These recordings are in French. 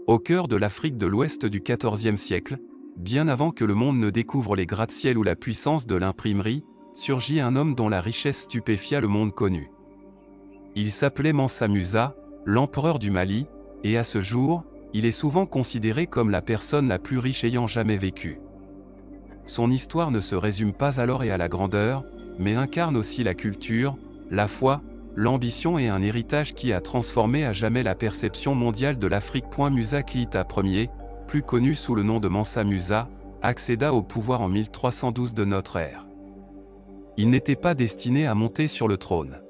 Au cœur de l'Afrique de l'Ouest du XIVe siècle, bien avant que le monde ne découvre les gratte-ciel ou la puissance de l'imprimerie, surgit un homme dont la richesse stupéfia le monde connu. Il s'appelait Mansa Musa, l'empereur du Mali, et à ce jour, il est souvent considéré comme la personne la plus riche ayant jamais vécu. Son histoire ne se résume pas à l'or et à la grandeur, mais incarne aussi la culture, la foi, l'ambition et un héritage qui a transformé à jamais la perception mondiale de l'Afrique. Musa Keïta Ier, plus connu sous le nom de Mansa Musa, accéda au pouvoir en 1312 de notre ère. Il n'était pas destiné à monter sur le trône.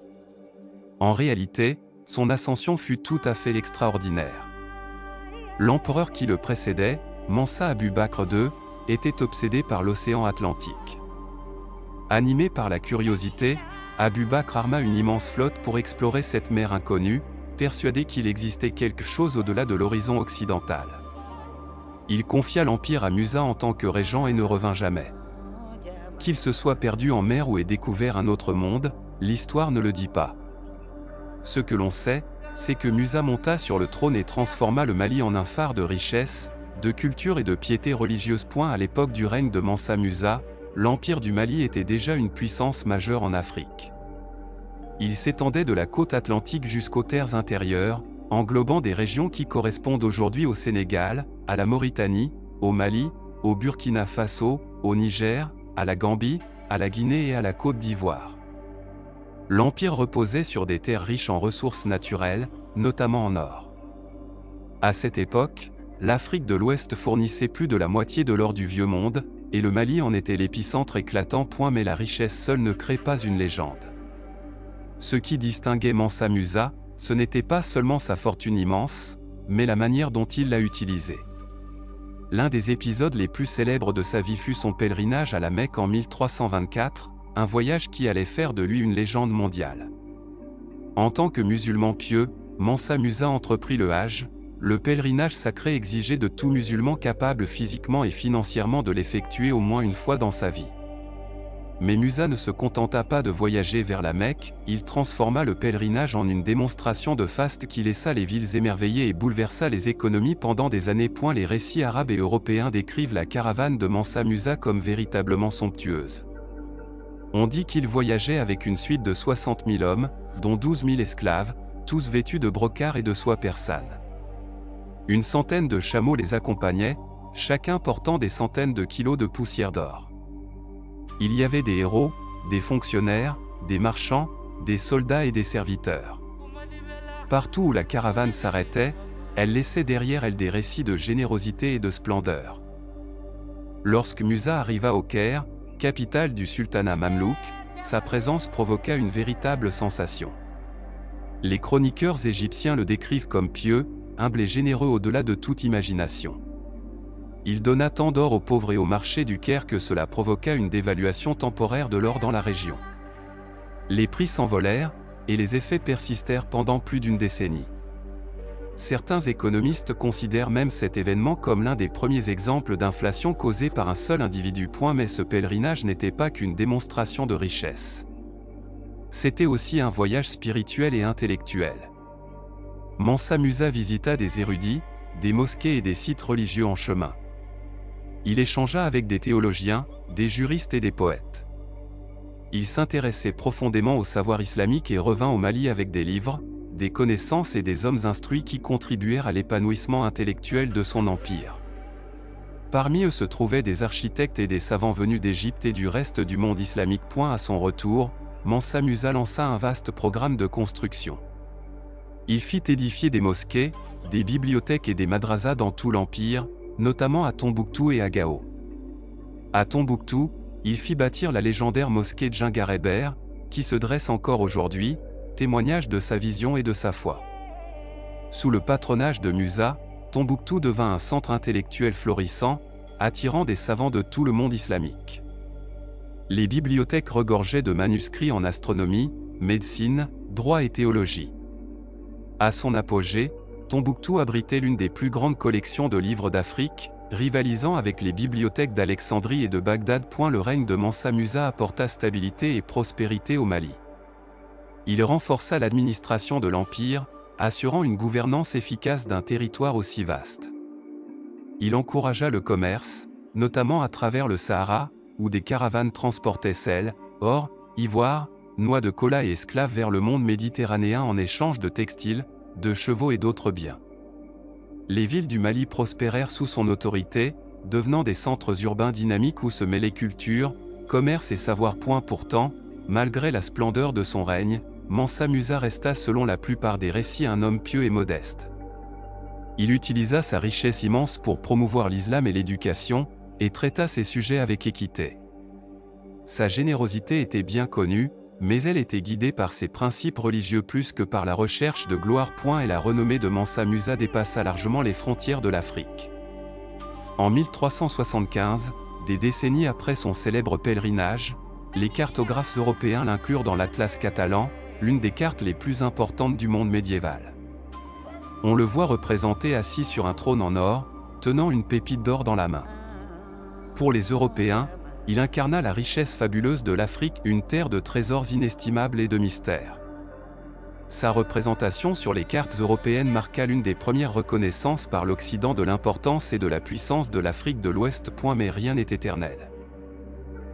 En réalité, son ascension fut tout à fait extraordinaire. L'empereur qui le précédait, Mansa Abu Bakr II, était obsédé par l'océan Atlantique. Animé par la curiosité, Abu Bakr arma une immense flotte pour explorer cette mer inconnue, persuadé qu'il existait quelque chose au-delà de l'horizon occidental. Il confia l'empire à Musa en tant que régent et ne revint jamais. Qu'il se soit perdu en mer ou ait découvert un autre monde, l'histoire ne le dit pas. Ce que l'on sait, c'est que Musa monta sur le trône et transforma le Mali en un phare de richesse, de culture et de piété religieuse. À l'époque du règne de Mansa Musa, l'empire du Mali était déjà une puissance majeure en Afrique. Il s'étendait de la côte atlantique jusqu'aux terres intérieures, englobant des régions qui correspondent aujourd'hui au Sénégal, à la Mauritanie, au Mali, au Burkina Faso, au Niger, à la Gambie, à la Guinée et à la Côte d'Ivoire. L'empire reposait sur des terres riches en ressources naturelles, notamment en or. À cette époque, l'Afrique de l'Ouest fournissait plus de la moitié de l'or du Vieux Monde, et le Mali en était l'épicentre éclatant. Mais la richesse seule ne crée pas une légende. Ce qui distinguait Mansa Musa, ce n'était pas seulement sa fortune immense, mais la manière dont il l'a utilisée. L'un des épisodes les plus célèbres de sa vie fut son pèlerinage à la Mecque en 1324, un voyage qui allait faire de lui une légende mondiale. En tant que musulman pieux, Mansa Musa entreprit le Hajj, le pèlerinage sacré exigé de tout musulman capable physiquement et financièrement de l'effectuer au moins une fois dans sa vie. Mais Musa ne se contenta pas de voyager vers la Mecque, il transforma le pèlerinage en une démonstration de faste qui laissa les villes émerveillées et bouleversa les économies pendant des années. Les récits arabes et européens décrivent la caravane de Mansa Musa comme véritablement somptueuse. On dit qu'il voyageait avec une suite de 60 000 hommes, dont 12 000 esclaves, tous vêtus de brocart et de soie persane. Une centaine de chameaux les accompagnaient, chacun portant des centaines de kilos de poussière d'or. Il y avait des héros, des fonctionnaires, des marchands, des soldats et des serviteurs. Partout où la caravane s'arrêtait, elle laissait derrière elle des récits de générosité et de splendeur. Lorsque Musa arriva au Caire, capitale du sultanat mamelouk, sa présence provoqua une véritable sensation. Les chroniqueurs égyptiens le décrivent comme pieux, humble et généreux au-delà de toute imagination. Il donna tant d'or aux pauvres et au marché du Caire que cela provoqua une dévaluation temporaire de l'or dans la région. Les prix s'envolèrent, et les effets persistèrent pendant plus d'une décennie. Certains économistes considèrent même cet événement comme l'un des premiers exemples d'inflation causée par un seul individu. Mais ce pèlerinage n'était pas qu'une démonstration de richesse. C'était aussi un voyage spirituel et intellectuel. Mansa Musa visita des érudits, des mosquées et des sites religieux en chemin. Il échangea avec des théologiens, des juristes et des poètes. Il s'intéressait profondément au savoir islamique et revint au Mali avec des livres, des connaissances et des hommes instruits qui contribuèrent à l'épanouissement intellectuel de son empire. Parmi eux se trouvaient des architectes et des savants venus d'Égypte et du reste du monde islamique. À son retour, Mansa Musa lança un vaste programme de construction. Il fit édifier des mosquées, des bibliothèques et des madrasas dans tout l'empire, notamment à Tombouctou et à Gao. À Tombouctou, il fit bâtir la légendaire mosquée de Djingarébert, qui se dresse encore aujourd'hui, témoignage de sa vision et de sa foi. Sous le patronage de Musa, Tombouctou devint un centre intellectuel florissant, attirant des savants de tout le monde islamique. Les bibliothèques regorgeaient de manuscrits en astronomie, médecine, droit et théologie. À son apogée, Tombouctou abritait l'une des plus grandes collections de livres d'Afrique, rivalisant avec les bibliothèques d'Alexandrie et de Bagdad. Le règne de Mansa Musa apporta stabilité et prospérité au Mali. Il renforça l'administration de l'empire, assurant une gouvernance efficace d'un territoire aussi vaste. Il encouragea le commerce, notamment à travers le Sahara, où des caravanes transportaient sel, or, ivoire, noix de cola et esclaves vers le monde méditerranéen en échange de textiles, de chevaux et d'autres biens. Les villes du Mali prospérèrent sous son autorité, devenant des centres urbains dynamiques où se mêlaient culture, commerce et savoir. Pourtant, malgré la splendeur de son règne, Mansa Musa resta selon la plupart des récits un homme pieux et modeste. Il utilisa sa richesse immense pour promouvoir l'islam et l'éducation, et traita ses sujets avec équité. Sa générosité était bien connue, mais elle était guidée par ses principes religieux plus que par la recherche de gloire. Et la renommée de Mansa Musa dépassa largement les frontières de l'Afrique. En 1375, des décennies après son célèbre pèlerinage, les cartographes européens l'inclurent dans l'Atlas catalan, l'une des cartes les plus importantes du monde médiéval. On le voit représenté assis sur un trône en or, tenant une pépite d'or dans la main. Pour les Européens, il incarna la richesse fabuleuse de l'Afrique, une terre de trésors inestimables et de mystères. Sa représentation sur les cartes européennes marqua l'une des premières reconnaissances par l'Occident de l'importance et de la puissance de l'Afrique de l'Ouest. Mais rien n'est éternel.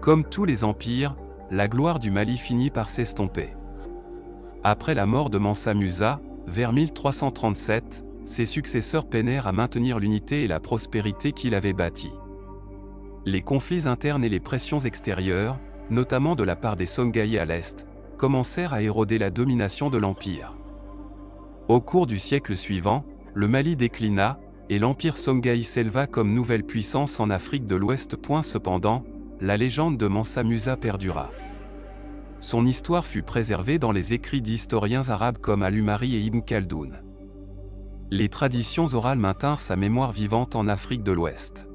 Comme tous les empires, la gloire du Mali finit par s'estomper. Après la mort de Mansa Musa, vers 1337, ses successeurs peinèrent à maintenir l'unité et la prospérité qu'il avait bâtie. Les conflits internes et les pressions extérieures, notamment de la part des Songhai à l'est, commencèrent à éroder la domination de l'empire. Au cours du siècle suivant, le Mali déclina, et l'empire Songhai s'éleva comme nouvelle puissance en Afrique de l'Ouest. Cependant, la légende de Mansa Musa perdura. Son histoire fut préservée dans les écrits d'historiens arabes comme Al-Umari et Ibn Khaldoun. Les traditions orales maintinrent sa mémoire vivante en Afrique de l'Ouest.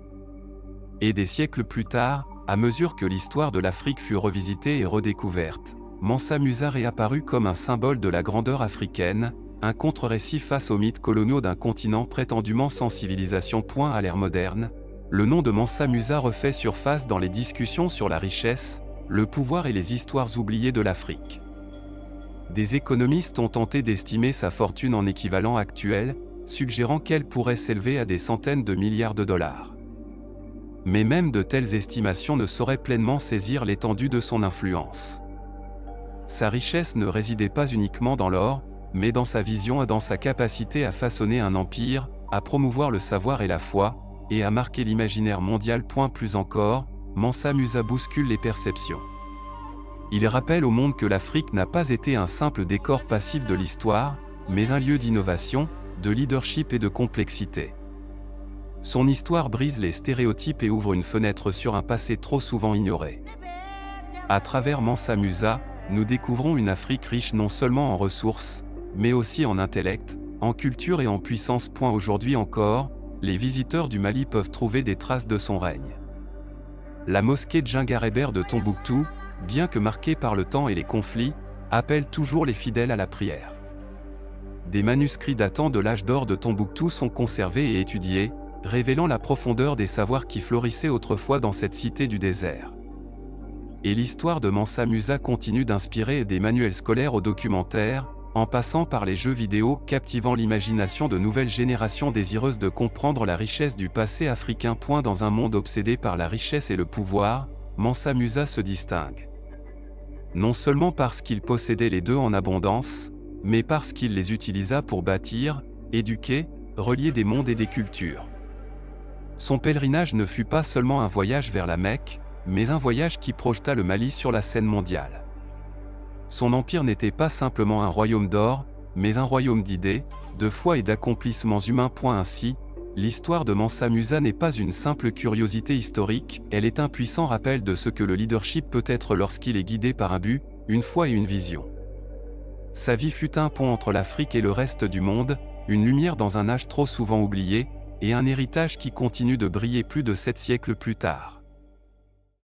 Et des siècles plus tard, à mesure que l'histoire de l'Afrique fut revisitée et redécouverte, Mansa Musa réapparut comme un symbole de la grandeur africaine, un contre-récit face aux mythes coloniaux d'un continent prétendument sans civilisation. À l'ère moderne, le nom de Mansa Musa refait surface dans les discussions sur la richesse, le pouvoir et les histoires oubliées de l'Afrique. Des économistes ont tenté d'estimer sa fortune en équivalent actuel, suggérant qu'elle pourrait s'élever à des centaines de milliards de dollars. Mais même de telles estimations ne sauraient pleinement saisir l'étendue de son influence. Sa richesse ne résidait pas uniquement dans l'or, mais dans sa vision et dans sa capacité à façonner un empire, à promouvoir le savoir et la foi, et à marquer l'imaginaire mondial. Plus encore, Mansa Musa bouscule les perceptions. Il rappelle au monde que l'Afrique n'a pas été un simple décor passif de l'histoire, mais un lieu d'innovation, de leadership et de complexité. Son histoire brise les stéréotypes et ouvre une fenêtre sur un passé trop souvent ignoré. À travers Mansa Musa, nous découvrons une Afrique riche non seulement en ressources, mais aussi en intellect, en culture et en puissance. Aujourd'hui encore, les visiteurs du Mali peuvent trouver des traces de son règne. La mosquée Djingarébert de Tombouctou, bien que marquée par le temps et les conflits, appelle toujours les fidèles à la prière. Des manuscrits datant de l'âge d'or de Tombouctou sont conservés et étudiés, révélant la profondeur des savoirs qui florissaient autrefois dans cette cité du désert. Et l'histoire de Mansa Musa continue d'inspirer des manuels scolaires aux documentaires, en passant par les jeux vidéo, captivant l'imagination de nouvelles générations désireuses de comprendre la richesse du passé africain. Dans un monde obsédé par la richesse et le pouvoir, Mansa Musa se distingue. Non seulement parce qu'il possédait les deux en abondance, mais parce qu'il les utilisa pour bâtir, éduquer, relier des mondes et des cultures. Son pèlerinage ne fut pas seulement un voyage vers la Mecque, mais un voyage qui projeta le Mali sur la scène mondiale. Son empire n'était pas simplement un royaume d'or, mais un royaume d'idées, de foi et d'accomplissements humains. Ainsi, l'histoire de Mansa Musa n'est pas une simple curiosité historique, elle est un puissant rappel de ce que le leadership peut être lorsqu'il est guidé par un but, une foi et une vision. Sa vie fut un pont entre l'Afrique et le reste du monde, une lumière dans un âge trop souvent oublié, et un héritage qui continue de briller plus de 7 siècles plus tard.